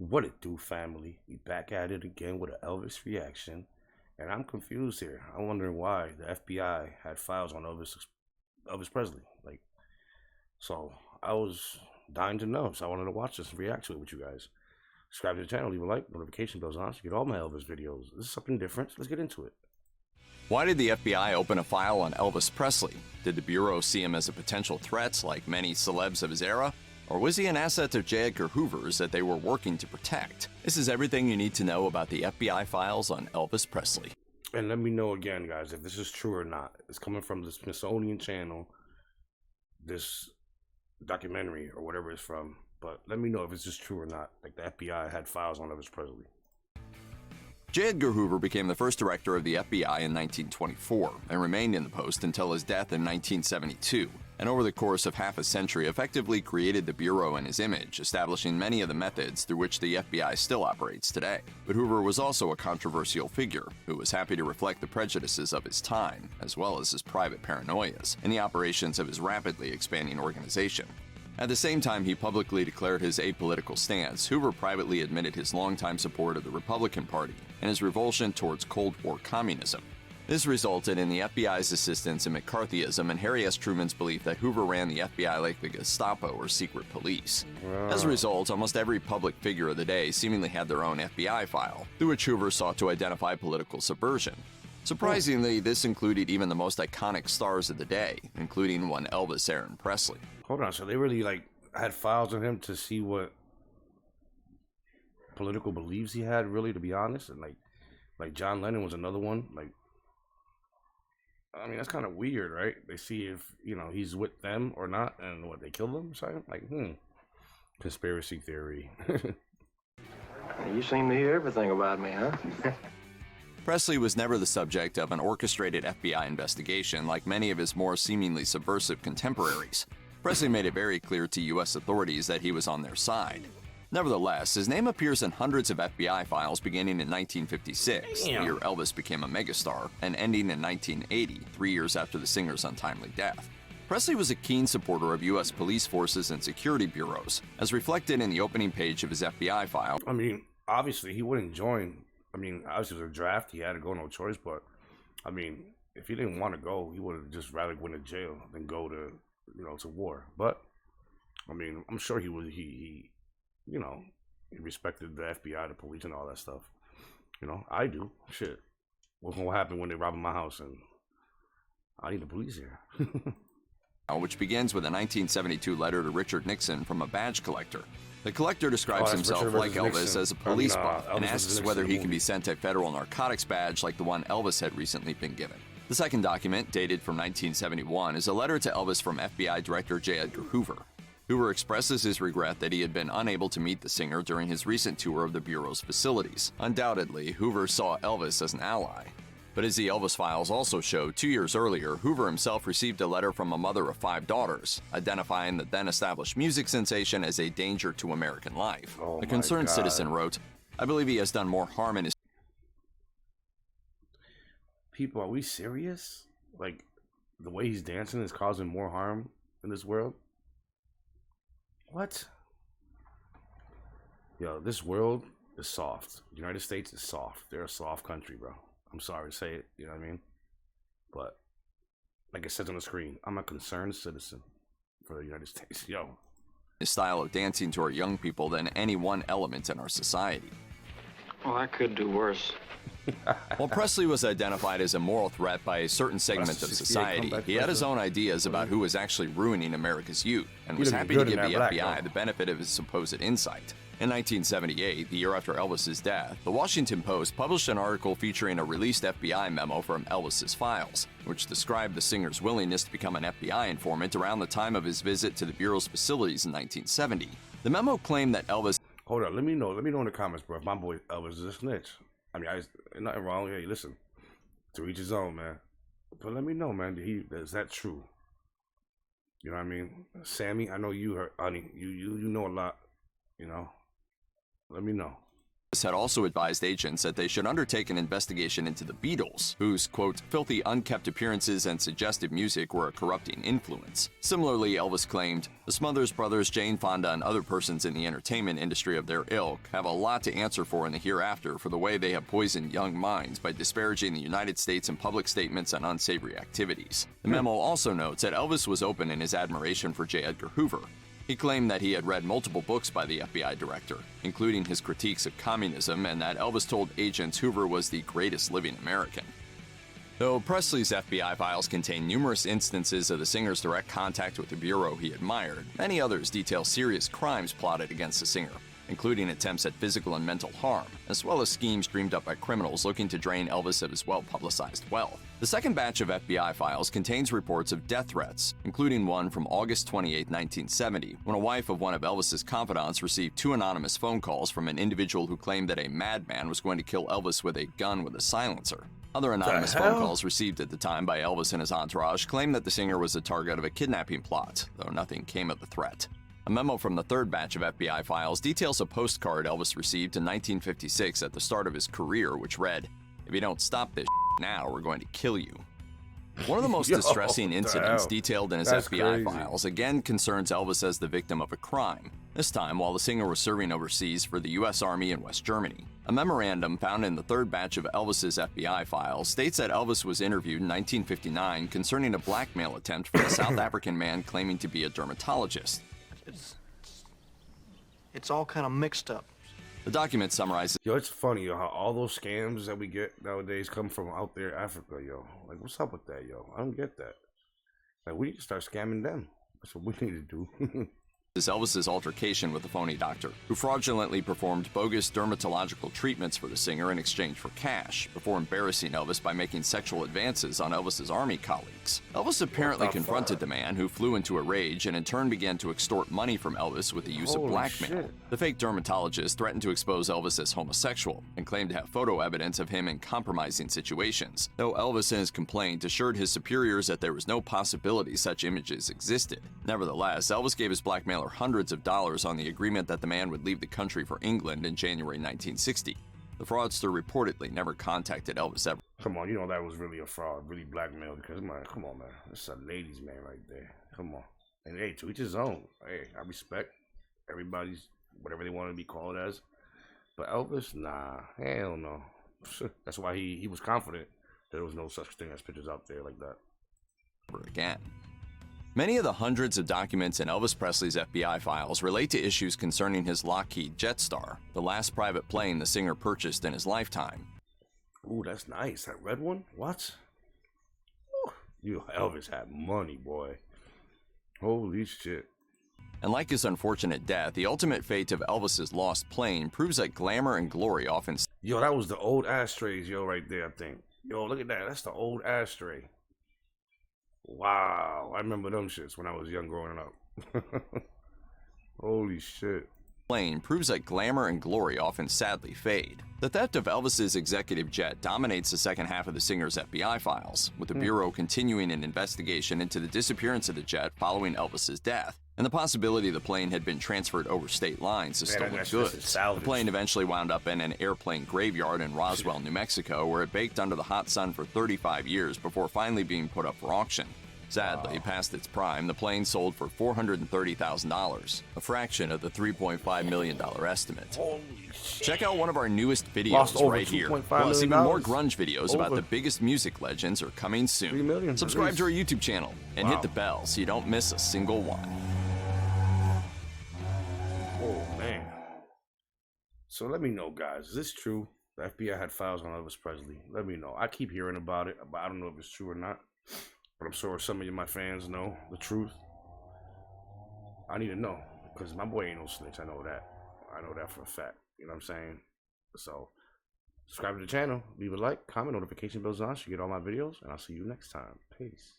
What it do, family? We back at it again with an Elvis reaction, and I'm confused here. I'm wondering why the FBI had files on Elvis Presley. So I was dying to know, so I wanted to watch this and react to it with you guys. Subscribe to the channel, leave a like, notification bells on, so you get all my Elvis videos. This is something different. Let's get into it. Why did the FBI open a file on Elvis Presley? Did the Bureau see him as a potential threat like many celebs of his era? Or was he an asset of J. Edgar Hoover's that they were working to protect? This is everything you need to know about the FBI files on Elvis Presley. And let me know again, guys, if this is true or not. It's coming from the Smithsonian Channel, this documentary or whatever it's from. But let me know if it's just true or not. Like the FBI had files on Elvis Presley. J. Edgar Hoover became the first director of the FBI in 1924 and remained in the post until his death in 1972, and over the course of half a century effectively created the Bureau in his image, establishing many of the methods through which the FBI still operates today. But Hoover was also a controversial figure who was happy to reflect the prejudices of his time, as well as his private paranoias, in the operations of his rapidly expanding organization. At the same time he publicly declared his apolitical stance, Hoover privately admitted his longtime support of the Republican Party and his revulsion towards Cold War communism. This resulted in the FBI's assistance in McCarthyism and Harry S. Truman's belief that Hoover ran the FBI like the Gestapo or secret police. As a result, almost every public figure of the day seemingly had their own FBI file, through which Hoover sought to identify political subversion. Surprisingly, this included even the most iconic stars of the day, including one Elvis Aaron Presley. Hold on, so they really had files on him to see what political beliefs he had, really, to be honest, and like John Lennon was another one. I mean, that's kind of weird, right? They see if he's with them or not, and what, they kill him or something? Conspiracy theory. You seem to hear everything about me, huh? Presley was never the subject of an orchestrated FBI investigation like many of his more seemingly subversive contemporaries. Presley made it very clear to U.S. authorities that he was on their side. Nevertheless, his name appears in hundreds of FBI files beginning in 1956, the year Elvis became a megastar, and ending in 1980, 3 years after the singer's untimely death. Presley was a keen supporter of U.S. police forces and security bureaus, as reflected in the opening page of his FBI file. I mean, obviously, he wouldn't join. I mean, obviously, it was a draft. He had to go, no choice. But, I mean, if he didn't want to go, he would have just rather go into jail than go to, to war. But, I mean, I'm sure he respected the FBI, the police, and all that stuff. I do. Shit. What's going to happen when they rob my house and I need the police here? Which begins with a 1972 letter to Richard Nixon from a badge collector. The collector describes himself, like Elvis, as a police buff and asks whether he can be sent a federal narcotics badge like the one Elvis had recently been given. The second document, dated from 1971, is a letter to Elvis from FBI Director J. Edgar Hoover. Hoover expresses his regret that he had been unable to meet the singer during his recent tour of the Bureau's facilities. Undoubtedly, Hoover saw Elvis as an ally. But as the Elvis files also show, 2 years earlier, Hoover himself received a letter from a mother of 5 daughters, identifying the then-established music sensation as a danger to American life. The concerned citizen wrote, "I believe he has done more harm in his..." People, are we serious? Like, the way he's dancing is causing more harm in this world? What? Yo, this world is soft. The United States is soft. They're a soft country, bro. I'm sorry to say it, you know what I mean? But, like it says on the screen, I'm a concerned citizen for the United States. Yo. His style of dancing to our young people than any one element in our society. Well, I could do worse. While Presley was identified as a moral threat by a certain segment of society, he had his own ideas about who was actually ruining America's youth, and was happy to give the FBI the benefit of his supposed insight. In 1978, the year after Elvis's death, the Washington Post published an article featuring a released FBI memo from Elvis's files, which described the singer's willingness to become an FBI informant around the time of his visit to the Bureau's facilities in 1970. The memo claimed that Elvis... Hold on, let me know in the comments, bro, if my boy Elvis is a snitch. I mean, nothing wrong. Hey, listen, to each his own, man. But let me know, man, is that true? You know what I mean? Sammy, I know you heard, honey, you know a lot, Let me know. Had also advised agents that they should undertake an investigation into the Beatles, whose, quote, filthy, unkept appearances and suggestive music were a corrupting influence. Similarly, Elvis claimed, the Smothers Brothers, Jane Fonda, and other persons in the entertainment industry of their ilk have a lot to answer for in the hereafter for the way they have poisoned young minds by disparaging the United States in public statements and unsavory activities. The memo also notes that Elvis was open in his admiration for J. Edgar Hoover. He claimed that he had read multiple books by the FBI director, including his critiques of communism, and that Elvis told agents Hoover was the greatest living American. Though Presley's FBI files contain numerous instances of the singer's direct contact with the bureau he admired, many others detail serious crimes plotted against the singer, including attempts at physical and mental harm, as well as schemes dreamed up by criminals looking to drain Elvis of his well-publicized wealth. The second batch of FBI files contains reports of death threats, including one from August 28, 1970, when a wife of one of Elvis's confidants received 2 anonymous phone calls from an individual who claimed that a madman was going to kill Elvis with a gun with a silencer. Other anonymous phone calls received at the time by Elvis and his entourage claimed that the singer was the target of a kidnapping plot, though nothing came of the threat. A memo from the third batch of FBI files details a postcard Elvis received in 1956 at the start of his career, which read, "If you don't stop this now, we're going to kill you." One of the most distressing incidents detailed in his FBI files again concerns Elvis as the victim of a crime, this time while the singer was serving overseas for the U.S. Army in West Germany. A memorandum found in the third batch of Elvis's FBI files states that Elvis was interviewed in 1959 concerning a blackmail attempt from a South African man claiming to be a dermatologist. It's all kind of mixed up. The document summarizes. Yo, it's funny, yo, how all those scams that we get nowadays come from out there, Africa, yo. Like, what's up with that, yo? I don't get that. Like, we need to start scamming them. That's what we need to do. Is Elvis's altercation with the phony doctor, who fraudulently performed bogus dermatological treatments for the singer in exchange for cash, before embarrassing Elvis by making sexual advances on Elvis's army colleagues. Elvis apparently confronted the man, who flew into a rage and in turn began to extort money from Elvis with the use of blackmail. The fake dermatologist threatened to expose Elvis as homosexual and claimed to have photo evidence of him in compromising situations, though Elvis in his complaint assured his superiors that there was no possibility such images existed. Nevertheless, Elvis gave his blackmailer hundreds of dollars on the agreement that the man would leave the country for England in January 1960. The fraudster reportedly never contacted Elvis ever. Come on, you know that was really a fraud, really blackmail, because, man, come on, man. That's a ladies' man right there. Come on. And, hey, to each his own. Hey, I respect everybody's, whatever they want to be called as. But Elvis, nah, hell no. That's why he was confident there was no such thing as pictures out there like that. Again. Many of the hundreds of documents in Elvis Presley's FBI files relate to issues concerning his Lockheed Jetstar, the last private plane the singer purchased in his lifetime. Ooh, that's nice. That red one? What? Ooh, you, Elvis had money, boy. Holy shit. And like his unfortunate death, the ultimate fate of Elvis's lost plane proves that glamour and glory often... Yo, that was the old ashtrays, yo, right there, I think. Yo, look at that. That's the old ashtray. Wow, I remember them shits when I was young growing up. Holy shit. Plane proves that glamour and glory often sadly fade. The theft of Elvis's executive jet dominates the second half of the singer's FBI files, with the Bureau continuing an investigation into the disappearance of the jet following Elvis's death, and the possibility the plane had been transferred over state lines as stolen goods. The plane eventually wound up in an airplane graveyard in Roswell, New Mexico, where it baked under the hot sun for 35 years before finally being put up for auction. Sadly, past its prime, the plane sold for $430,000, a fraction of the $3.5 million estimate. Check out one of our newest videos right here. Plus, even more grunge videos about the biggest music legends are coming soon. Subscribe to our YouTube channel and hit the bell so you don't miss a single one. Oh, man. So let me know, guys. Is this true? The FBI had files on Elvis Presley. Let me know. I keep hearing about it, but I don't know if it's true or not. But I'm sure some of you, my fans, know the truth. I need to know, because my boy ain't no snitch. I know that. I know that for a fact. You know what I'm saying? So, subscribe to the channel, leave a like, comment, notification bells on so you get all my videos, and I'll see you next time. Peace.